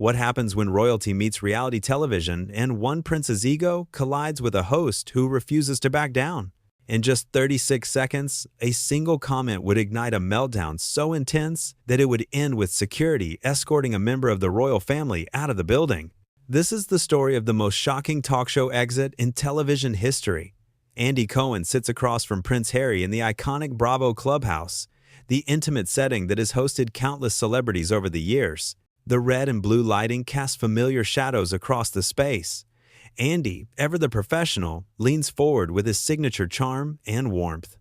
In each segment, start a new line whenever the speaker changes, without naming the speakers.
What happens when royalty meets reality television and one prince's ego collides with a host who refuses to back down? In just 36 seconds, a single comment would ignite a meltdown so intense that it would end with security escorting a member of the royal family out of the building. This is the story of the most shocking talk show exit in television history. Andy Cohen sits across from Prince Harry in the iconic Bravo Clubhouse, the intimate setting that has hosted countless celebrities over the years. The red and blue lighting casts familiar shadows across the space. Andy, ever the professional, leans forward with his signature charm and warmth.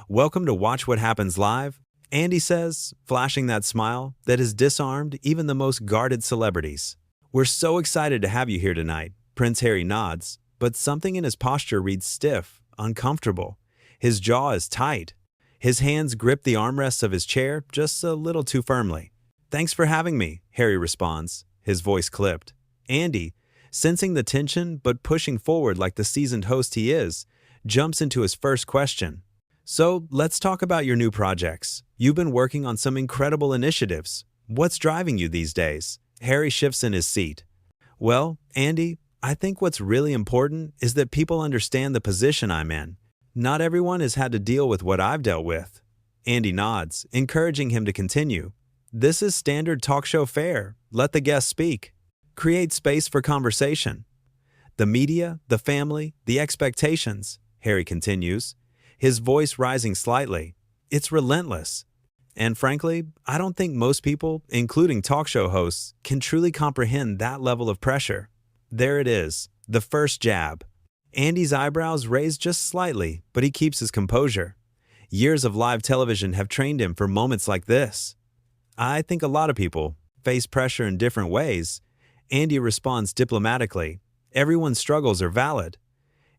"Welcome to Watch What Happens Live," Andy says, flashing that smile that has disarmed even the most guarded celebrities. "We're so excited to have you here tonight." Prince Harry nods, but something in his posture reads stiff, uncomfortable. His jaw is tight. His hands grip the armrests of his chair just a little too firmly. "Thanks for having me," Harry responds, his voice clipped. Andy, sensing the tension but pushing forward like the seasoned host he is, jumps into his first question. "So, let's talk about your new projects. You've been working on some incredible initiatives. What's driving you these days?" Harry shifts in his seat. "Well, Andy, I think what's really important is that people understand the position I'm in. Not everyone has had to deal with what I've dealt with." Andy nods, encouraging him to continue. "This is standard talk show fare. Let the guests speak. Create space for conversation. The media, the family, the expectations," Harry continues, his voice rising slightly. "It's relentless. And frankly, I don't think most people, including talk show hosts, can truly comprehend that level of pressure." There it is, the first jab. Andy's eyebrows raise just slightly, but he keeps his composure. Years of live television have trained him for moments like this. "I think a lot of people face pressure in different ways." Andy responds diplomatically. "Everyone's struggles are valid."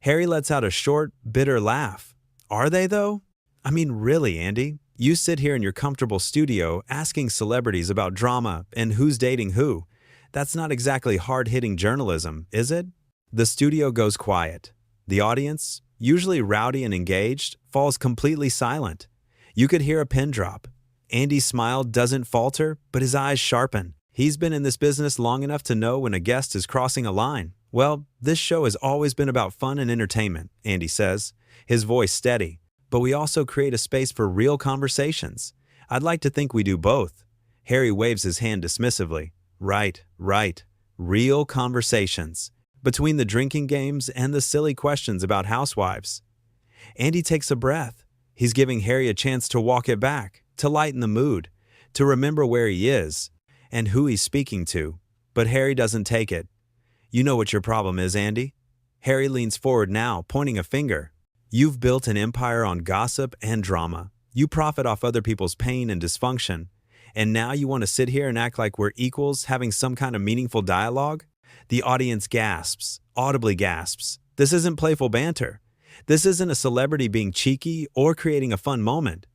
Harry lets out a short, bitter laugh. "Are they, though? I mean, really, Andy? You sit here in your comfortable studio asking celebrities about drama and who's dating who. That's not exactly hard-hitting journalism, is it?" The studio goes quiet. The audience, usually rowdy and engaged, falls completely silent. You could hear a pin drop. Andy's smile doesn't falter, but his eyes sharpen. He's been in this business long enough to know when a guest is crossing a line. "Well, this show has always been about fun and entertainment," Andy says, his voice steady. "But we also create a space for real conversations. I'd like to think we do both." Harry waves his hand dismissively. Right. Real conversations. Between the drinking games and the silly questions about housewives." Andy takes a breath. He's giving Harry a chance to walk it back, to lighten the mood, to remember where he is and who he's speaking to. But Harry doesn't take it. "You know what your problem is, Andy?" Harry leans forward now, pointing a finger. "You've built an empire on gossip and drama. You profit off other people's pain and dysfunction. And now you want to sit here and act like we're equals having some kind of meaningful dialogue?" The audience gasps, audibly gasps. This isn't playful banter. This isn't a celebrity being cheeky or creating a fun moment.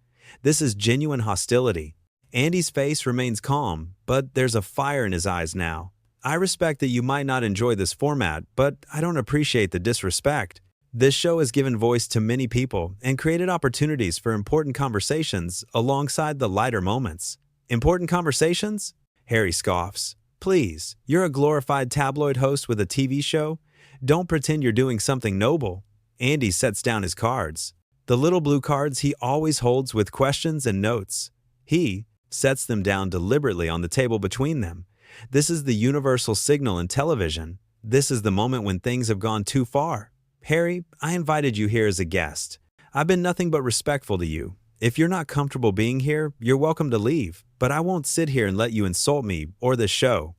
This is genuine hostility. Andy's face remains calm, but there's a fire in his eyes now. "I respect that you might not enjoy this format, but I don't appreciate the disrespect. This show has given voice to many people and created opportunities for important conversations alongside the lighter moments." "Important conversations?" Harry scoffs. "Please, you're a glorified tabloid host with a TV show. Don't pretend you're doing something noble." Andy sets down his cards. The little blue cards he always holds with questions and notes. He sets them down deliberately on the table between them. This is the universal signal in television. This is the moment when things have gone too far. "Harry, I invited you here as a guest. I've been nothing but respectful to you. If you're not comfortable being here, you're welcome to leave, but I won't sit here and let you insult me or the show."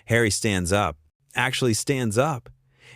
Harry stands up. Actually stands up.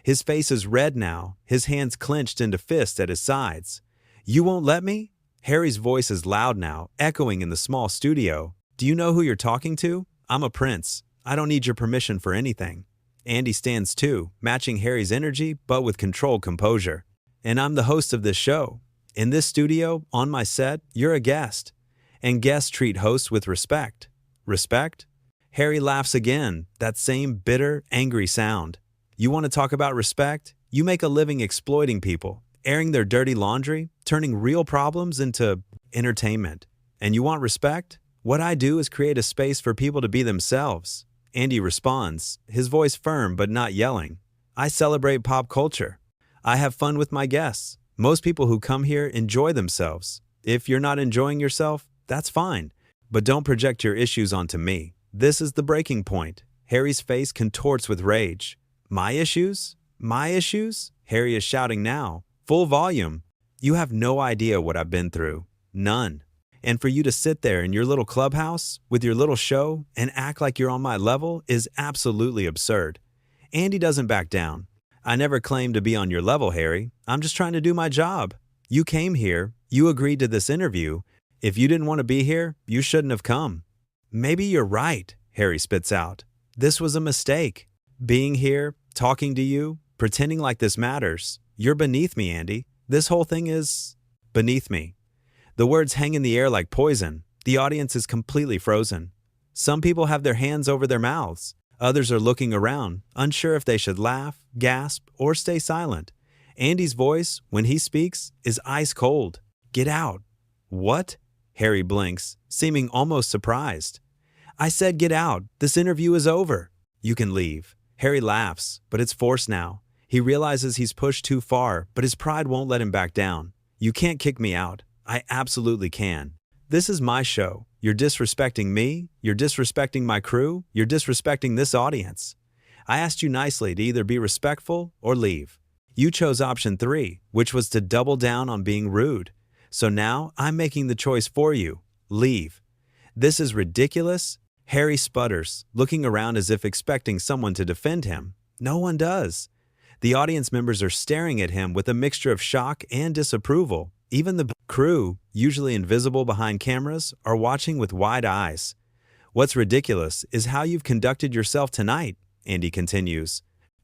His face is red now, his hands clenched into fists at his sides. "You won't let me?" Harry's voice is loud now, echoing in the small studio. "Do you know who you're talking to? I'm a prince. I don't need your permission for anything." Andy stands too, matching Harry's energy, but with controlled composure. "And I'm the host of this show. In this studio, on my set, you're a guest. And guests treat hosts with respect." "Respect?" Harry laughs again, that same bitter, angry sound. "You want to talk about respect? You make a living exploiting people, airing their dirty laundry, turning real problems into entertainment. And you want respect? What I do is create a space for people to be themselves. Andy responds, his voice firm but not yelling. I celebrate pop culture. I have fun with my guests. Most people who come here enjoy themselves. If you're not enjoying yourself, that's fine. But don't project your issues onto me. This is the breaking point. Harry's face contorts with rage. My issues? My issues? Harry is shouting now, full volume. You have no idea what I've been through. None. And for you to sit there in your little clubhouse with your little show and act like you're on my level is absolutely absurd. Andy doesn't back down. I never claimed to be on your level, Harry. I'm just trying to do my job. You came here. You agreed to this interview. If you didn't want to be here, you shouldn't have come. Maybe you're right, Harry spits out. This was a mistake. Being here, talking to you, pretending like this matters. You're beneath me, Andy. This whole thing is beneath me. The words hang in the air like poison. The audience is completely frozen. Some people have their hands over their mouths. Others are looking around, unsure if they should laugh, gasp, or stay silent. Andy's voice, when he speaks, is ice cold. Get out. What? Harry blinks, seeming almost surprised. I said get out. This interview is over. You can leave. Harry laughs, but it's forced now. He realizes he's pushed too far, but his pride won't let him back down. You can't kick me out. I absolutely can. This is my show. You're disrespecting me. You're disrespecting my crew. You're disrespecting this audience. I asked you nicely to either be respectful or leave. You chose option 3, which was to double down on being rude. So now I'm making the choice for you. Leave. This is ridiculous. Harry sputters, looking around as if expecting someone to defend him. No one does. The audience members are staring at him with a mixture of shock and disapproval. Even the crew, usually invisible behind cameras, are watching with wide eyes. What's ridiculous is how you've conducted yourself tonight, Andy continues.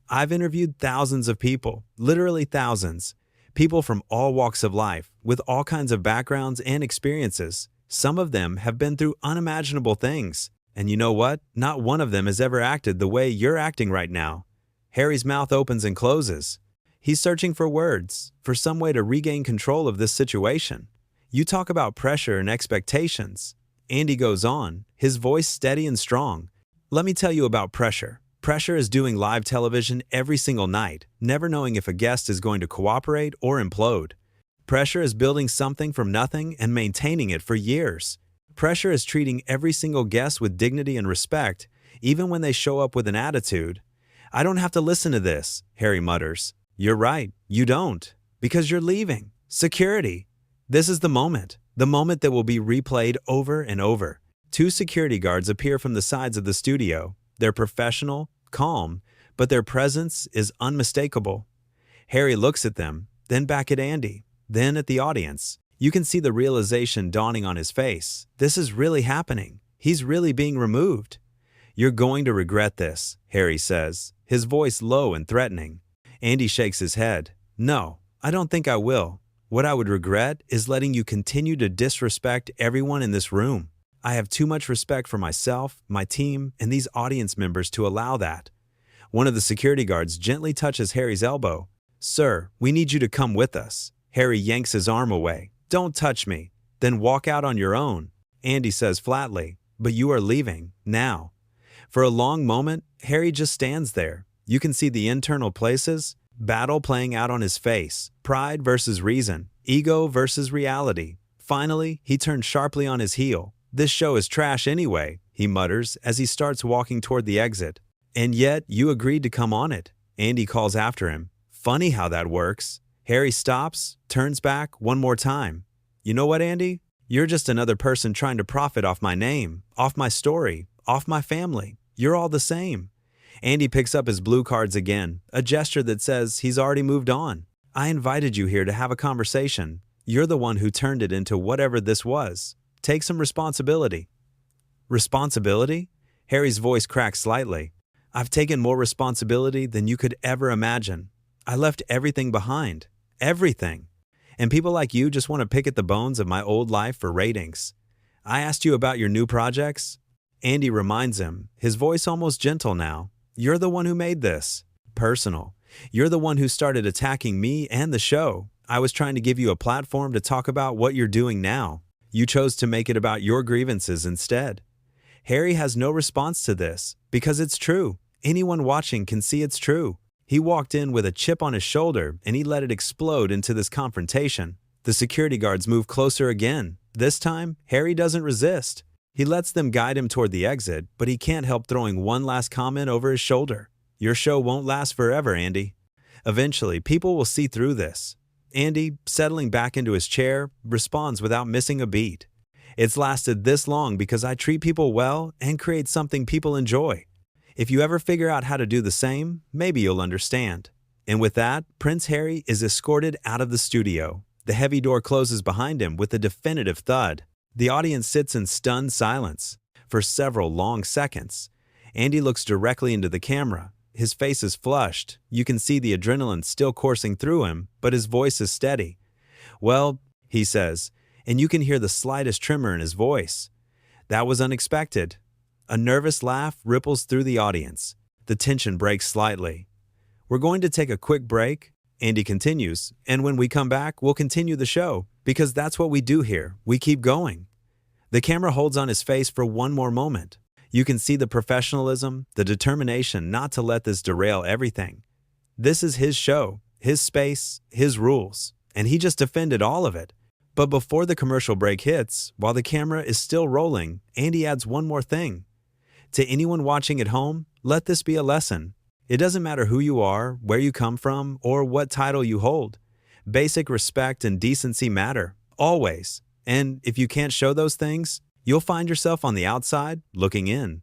I've interviewed thousands of people, literally thousands. People from all walks of life, with all kinds of backgrounds and experiences. Some of them have been through unimaginable things. And you know what? Not one of them has ever acted the way you're acting right now. Harry's mouth opens and closes. He's searching for words, for some way to regain control of this situation. You talk about pressure and expectations. Andy goes on, his voice steady and strong. Let me tell you about pressure. Pressure is doing live television every single night, never knowing if a guest is going to cooperate or implode. Pressure is building something from nothing and maintaining it for years. Pressure is treating every single guest with dignity and respect, even when they show up with an attitude. I don't have to listen to this, Harry mutters. You're right, you don't, because you're leaving. Security. This is the moment that will be replayed over and over. 2 security guards appear from the sides of the studio. They're professional, calm, but their presence is unmistakable. Harry looks at them, then back at Andy, then at the audience. You can see the realization dawning on his face. This is really happening. He's really being removed. You're going to regret this, Harry says, his voice low and threatening. Andy shakes his head. No, I don't think I will. What I would regret is letting you continue to disrespect everyone in this room. I have too much respect for myself, my team, and these audience members to allow that. One of the security guards gently touches Harry's elbow. Sir, we need you to come with us. Harry yanks his arm away. Don't touch me. Then walk out on your own. Andy says flatly, but you are leaving, now. For a long moment, Harry just stands there. You can see the internal places, battle playing out on his face, pride versus reason, ego versus reality. Finally, he turns sharply on his heel. This show is trash anyway, he mutters as he starts walking toward the exit. And yet, you agreed to come on it. Andy calls after him. Funny how that works. Harry stops, turns back one more time. You know what, Andy? You're just another person trying to profit off my name, off my story, off my family. You're all the same. Andy picks up his blue cards again, a gesture that says he's already moved on. I invited you here to have a conversation. You're the one who turned it into whatever this was. Take some responsibility. Responsibility? Harry's voice cracks slightly. I've taken more responsibility than you could ever imagine. I left everything behind. Everything. And people like you just want to pick at the bones of my old life for ratings. I asked you about your new projects. Andy reminds him, his voice almost gentle now. You're the one who made this. Personal. You're the one who started attacking me and the show. I was trying to give you a platform to talk about what you're doing now. You chose to make it about your grievances instead. Harry has no response to this because it's true. Anyone watching can see it's true. He walked in with a chip on his shoulder and he let it explode into this confrontation. The security guards move closer again. This time, Harry doesn't resist. He lets them guide him toward the exit, but he can't help throwing one last comment over his shoulder. Your show won't last forever, Andy. Eventually, people will see through this. Andy, settling back into his chair, responds without missing a beat. It's lasted this long because I treat people well and create something people enjoy. If you ever figure out how to do the same, maybe you'll understand. And with that, Prince Harry is escorted out of the studio. The heavy door closes behind him with a definitive thud. The audience sits in stunned silence for several long seconds. Andy looks directly into the camera. His face is flushed. You can see the adrenaline still coursing through him, but his voice is steady. Well, he says, and you can hear the slightest tremor in his voice. That was unexpected. A nervous laugh ripples through the audience. The tension breaks slightly. We're going to take a quick break, Andy continues, and when we come back, we'll continue the show, because that's what we do here. We keep going. The camera holds on his face for one more moment. You can see the professionalism, the determination not to let this derail everything. This is his show, his space, his rules, and he just defended all of it. But before the commercial break hits, while the camera is still rolling, Andy adds one more thing. To anyone watching at home, let this be a lesson. It doesn't matter who you are, where you come from, or what title you hold. Basic respect and decency matter, always. And if you can't show those things, you'll find yourself on the outside, looking in.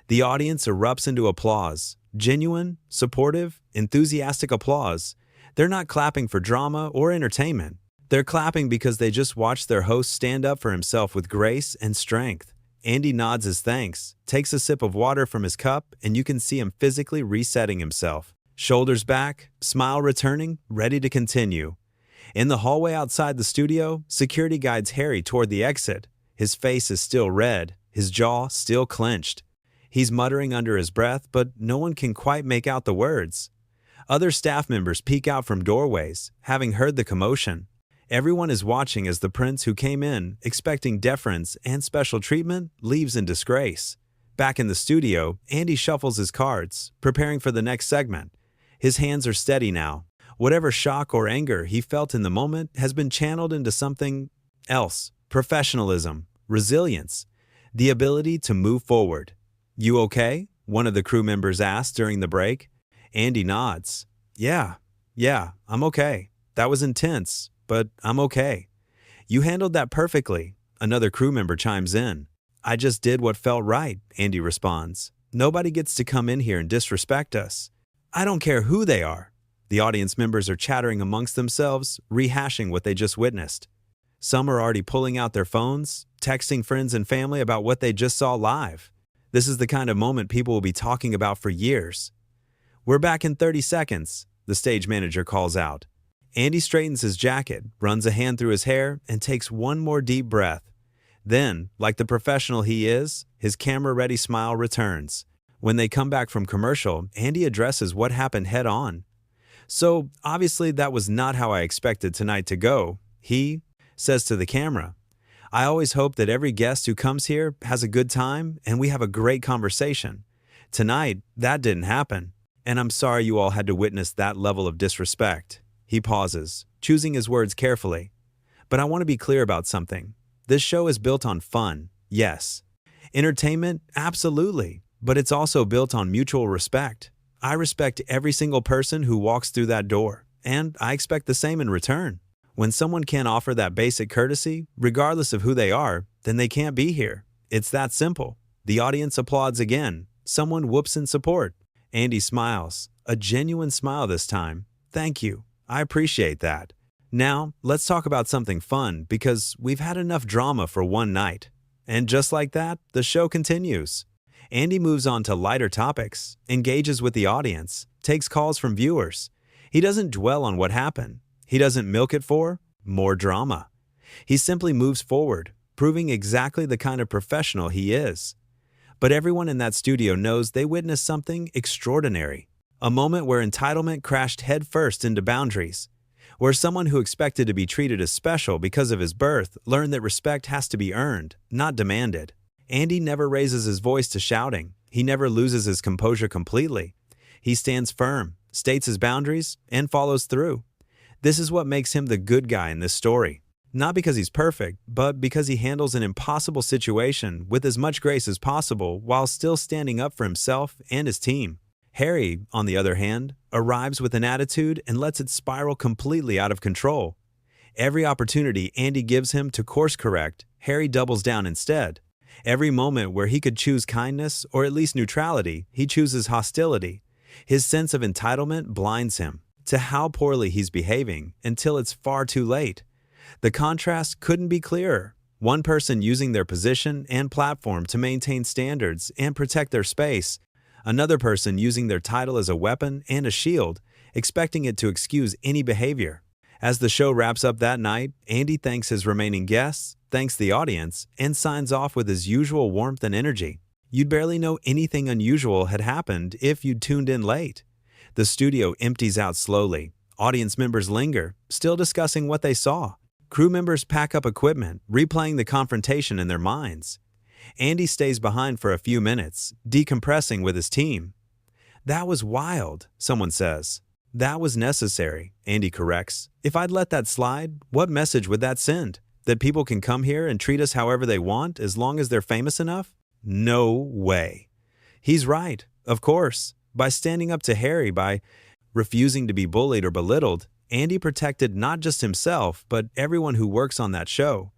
The audience erupts into applause. Genuine, supportive, enthusiastic applause. They're not clapping for drama or entertainment. They're clapping because they just watched their host stand up for himself with grace and strength. Andy nods his thanks, takes a sip of water from his cup, and you can see him physically resetting himself. Shoulders back, smile returning, ready to continue. In the hallway outside the studio, security guides Harry toward the exit. His face is still red, his jaw still clenched. He's muttering under his breath, but no one can quite make out the words. Other staff members peek out from doorways, having heard the commotion. Everyone is watching as the prince who came in, expecting deference and special treatment, leaves in disgrace. Back in the studio, Andy shuffles his cards, preparing for the next segment. His hands are steady now. Whatever shock or anger he felt in the moment has been channeled into something else. Professionalism, resilience, the ability to move forward. You okay? One of the crew members asked during the break. Andy nods. Yeah, I'm okay. That was intense, but I'm okay. You handled that perfectly. Another crew member chimes in. I just did what felt right, Andy responds. Nobody gets to come in here and disrespect us. I don't care who they are. The audience members are chattering amongst themselves, rehashing what they just witnessed. Some are already pulling out their phones, texting friends and family about what they just saw live. This is the kind of moment people will be talking about for years. We're back in 30 seconds, the stage manager calls out. Andy straightens his jacket, runs a hand through his hair, and takes one more deep breath. Then, like the professional he is, his camera-ready smile returns. When they come back from commercial, Andy addresses what happened head-on. So, obviously that was not how I expected tonight to go. He says to the camera, I always hope that every guest who comes here has a good time and we have a great conversation. Tonight, that didn't happen, and I'm sorry you all had to witness that level of disrespect. He pauses, choosing his words carefully. But I want to be clear about something. This show is built on fun, yes. Entertainment, absolutely, but it's also built on mutual respect. I respect every single person who walks through that door, and I expect the same in return. When someone can't offer that basic courtesy, regardless of who they are, then they can't be here. It's that simple. The audience applauds again. Someone whoops in support. Andy smiles, a genuine smile this time. Thank you. I appreciate that. Now, let's talk about something fun because we've had enough drama for one night. And just like that, the show continues. Andy moves on to lighter topics, engages with the audience, takes calls from viewers. He doesn't dwell on what happened. He doesn't milk it for more drama. He simply moves forward, proving exactly the kind of professional he is. But everyone in that studio knows they witnessed something extraordinary. A moment where entitlement crashed headfirst into boundaries. Where someone who expected to be treated as special because of his birth learned that respect has to be earned, not demanded. Andy never raises his voice to shouting. He never loses his composure completely. He stands firm, states his boundaries, and follows through. This is what makes him the good guy in this story. Not because he's perfect, but because he handles an impossible situation with as much grace as possible while still standing up for himself and his team. Harry, on the other hand, arrives with an attitude and lets it spiral completely out of control. Every opportunity Andy gives him to course correct, Harry doubles down instead. Every moment where he could choose kindness or at least neutrality, he chooses hostility. His sense of entitlement blinds him to how poorly he's behaving until it's far too late. The contrast couldn't be clearer. One person using their position and platform to maintain standards and protect their space. Another person using their title as a weapon and a shield, expecting it to excuse any behavior. As the show wraps up that night, Andy thanks his remaining guests, thanks the audience, and signs off with his usual warmth and energy. You'd barely know anything unusual had happened if you'd tuned in late. The studio empties out slowly. Audience members linger, still discussing what they saw. Crew members pack up equipment, replaying the confrontation in their minds. Andy stays behind for a few minutes, decompressing with his team. "That was wild," someone says. "That was necessary," Andy corrects. "If I'd let that slide, what message would that send? That people can come here and treat us however they want as long as they're famous enough? No way." He's right, of course. By standing up to Harry, by refusing to be bullied or belittled, Andy protected not just himself, but everyone who works on that show.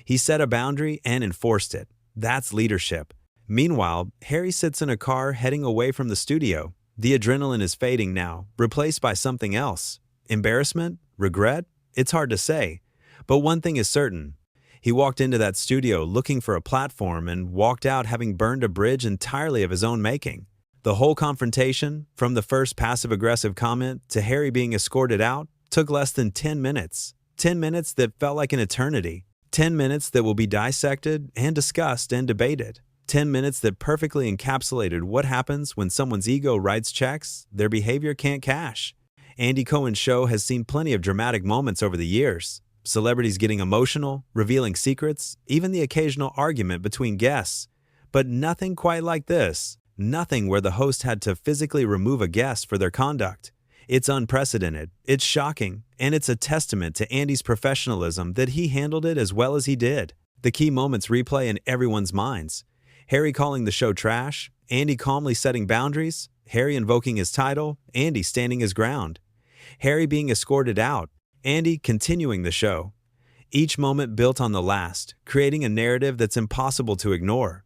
He set a boundary and enforced it. That's leadership. Meanwhile, Harry sits in a car heading away from the studio. The adrenaline is fading now, replaced by something else. Embarrassment? Regret? It's hard to say. But one thing is certain. He walked into that studio looking for a platform and walked out having burned a bridge entirely of his own making. The whole confrontation, from the first passive-aggressive comment to Harry being escorted out, took less than 10 minutes. 10 minutes that felt like an eternity. 10 minutes that will be dissected and discussed and debated. 10 minutes that perfectly encapsulated what happens when someone's ego writes checks their behavior can't cash. Andy Cohen's show has seen plenty of dramatic moments over the years. Celebrities getting emotional, revealing secrets, even the occasional argument between guests. But nothing quite like this. Nothing where the host had to physically remove a guest for their conduct. It's unprecedented, it's shocking, and it's a testament to Andy's professionalism that he handled it as well as he did. The key moments replay in everyone's minds. Harry calling the show trash, Andy calmly setting boundaries, Harry invoking his title, Andy standing his ground. Harry being escorted out, Andy continuing the show. Each moment built on the last, creating a narrative that's impossible to ignore.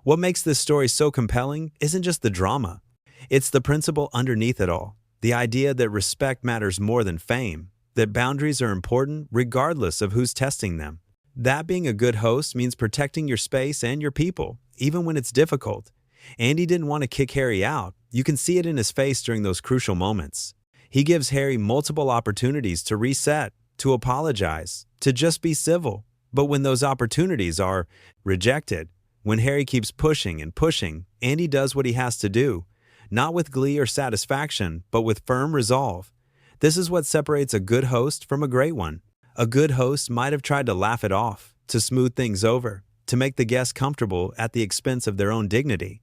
What makes this story so compelling isn't just the drama. It's the principle underneath it all. The idea that respect matters more than fame, that boundaries are important regardless of who's testing them. That being a good host means protecting your space and your people, even when it's difficult. Andy didn't want to kick Harry out. You can see it in his face during those crucial moments. He gives Harry multiple opportunities to reset, to apologize, to just be civil. But when those opportunities are rejected, when Harry keeps pushing and pushing, Andy does what he has to do. Not with glee or satisfaction, but with firm resolve. This is what separates a good host from a great one. A good host might have tried to laugh it off, to smooth things over, to make the guests comfortable at the expense of their own dignity.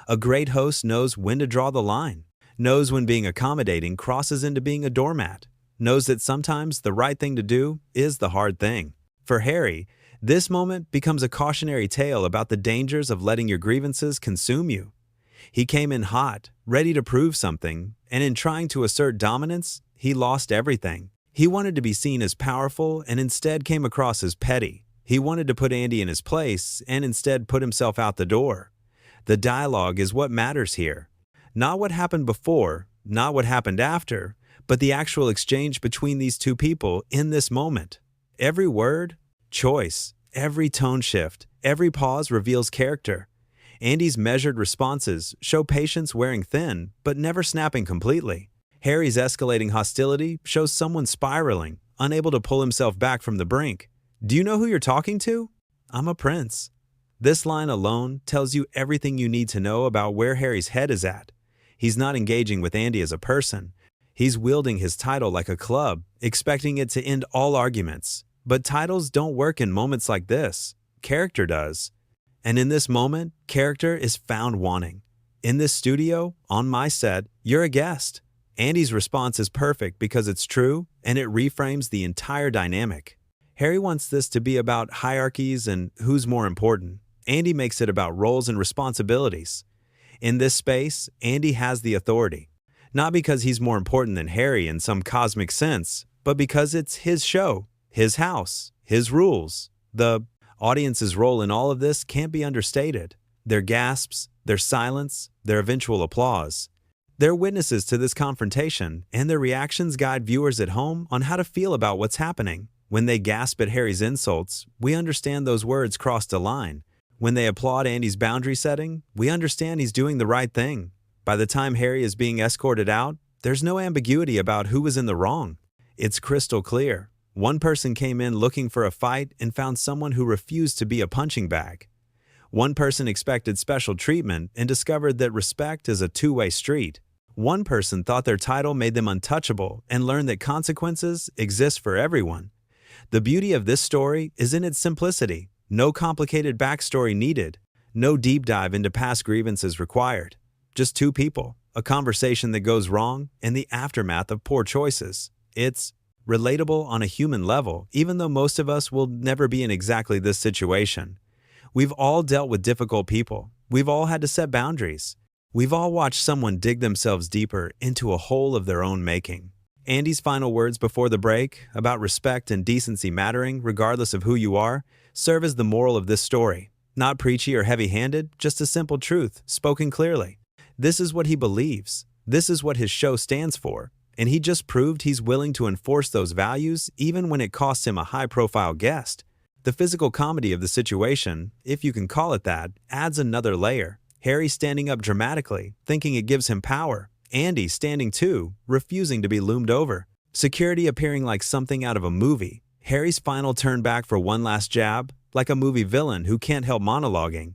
A great host knows when to draw the line, knows when being accommodating crosses into being a doormat, knows that sometimes the right thing to do is the hard thing. For Harry, this moment becomes a cautionary tale about the dangers of letting your grievances consume you. He came in hot, ready to prove something, and in trying to assert dominance, he lost everything. He wanted to be seen as powerful and instead came across as petty. He wanted to put Andy in his place and instead put himself out the door. The dialogue is what matters here. Not what happened before, not what happened after, but the actual exchange between these two people in this moment. Every word, choice, every tone shift, every pause reveals character. Andy's measured responses show patience wearing thin, but never snapping completely. Harry's escalating hostility shows someone spiraling, unable to pull himself back from the brink. "Do you know who you're talking to? I'm a prince." This line alone tells you everything you need to know about where Harry's head is at. He's not engaging with Andy as a person. He's wielding his title like a club, expecting it to end all arguments. But titles don't work in moments like this. Character does. And in this moment, character is found wanting. In this studio, on my set, you're a guest. Andy's response is perfect because it's true, and it reframes the entire dynamic. Harry wants this to be about hierarchies and who's more important. Andy makes it about roles and responsibilities. In this space, Andy has the authority. Not because he's more important than Harry in some cosmic sense, but because it's his show, his house, his rules. The audience's role in all of this can't be understated. Their gasps, their silence, their eventual applause. They're witnesses to this confrontation, and their reactions guide viewers at home on how to feel about what's happening. When they gasp at Harry's insults, we understand those words crossed a line. When they applaud Andy's boundary setting, we understand he's doing the right thing. By the time Harry is being escorted out, there's no ambiguity about who was in the wrong. It's crystal clear. One person came in looking for a fight and found someone who refused to be a punching bag. One person expected special treatment and discovered that respect is a two-way street. One person thought their title made them untouchable and learned that consequences exist for everyone. The beauty of this story is in its simplicity. No complicated backstory needed. No deep dive into past grievances required. Just two people, a conversation that goes wrong, and the aftermath of poor choices. It's relatable on a human level, even though most of us will never be in exactly this situation. We've all dealt with difficult people. We've all had to set boundaries. We've all watched someone dig themselves deeper into a hole of their own making. Andy's final words before the break, about respect and decency mattering regardless of who you are, serve as the moral of this story. Not preachy or heavy-handed, just a simple truth, spoken clearly. This is what he believes. This is what his show stands for. And he just proved he's willing to enforce those values even when it costs him a high-profile guest. The physical comedy of the situation, if you can call it that, adds another layer. Harry standing up dramatically, thinking it gives him power. Andy standing too, refusing to be loomed over. Security appearing like something out of a movie. Harry's final turn back for one last jab, like a movie villain who can't help monologuing.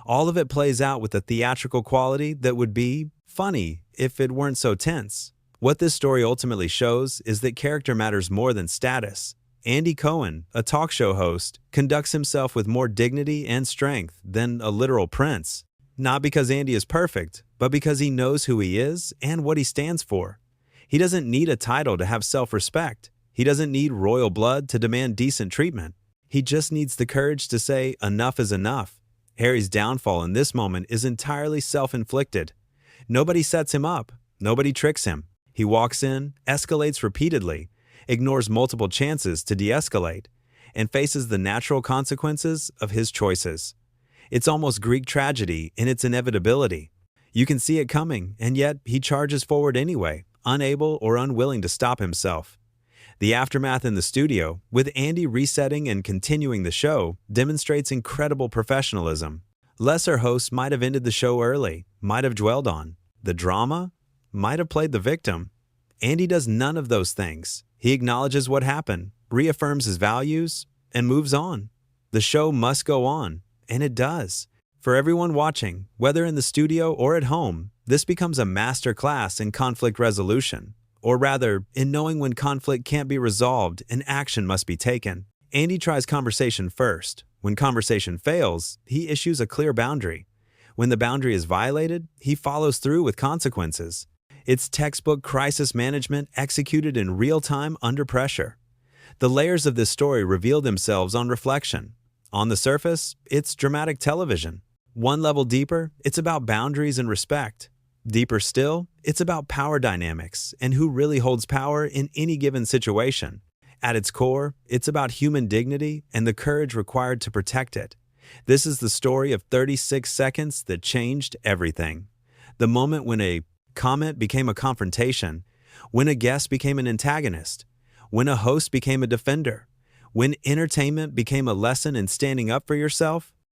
All of it plays out with a theatrical quality that would be funny if it weren't so tense. What this story ultimately shows is that character matters more than status. Andy Cohen, a talk show host, conducts himself with more dignity and strength than a literal prince. Not because Andy is perfect, but because he knows who he is and what he stands for. He doesn't need a title to have self-respect. He doesn't need royal blood to demand decent treatment. He just needs the courage to say enough is enough. Harry's downfall in this moment is entirely self-inflicted. Nobody sets him up. Nobody tricks him. He walks in, escalates repeatedly, ignores multiple chances to de-escalate, and faces the natural consequences of his choices. It's almost Greek tragedy in its inevitability. You can see it coming, and yet he charges forward anyway, unable or unwilling to stop himself. The aftermath in the studio, with Andy resetting and continuing the show, demonstrates incredible professionalism. Lesser hosts might have ended the show early, might have dwelled on the drama, might have played the victim. Andy does none of those things. He acknowledges what happened, reaffirms his values, and moves on. The show must go on, and it does. For everyone watching, whether in the studio or at home, this becomes a master class in conflict resolution. Or rather, in knowing when conflict can't be resolved and action must be taken. Andy tries conversation first. When conversation fails, he issues a clear boundary. When the boundary is violated, he follows through with consequences. It's textbook crisis management executed in real time under pressure. The layers of this story reveal themselves on reflection. On the surface, it's dramatic television. One level deeper, it's about boundaries and respect. Deeper still, it's about power dynamics and who really holds power in any given situation. At its core, it's about human dignity and the courage required to protect it. This is the story of 36 seconds that changed everything. The moment when a comment became a confrontation, when a guest became an antagonist, when a host became a defender, when entertainment became a lesson in standing up for yourself.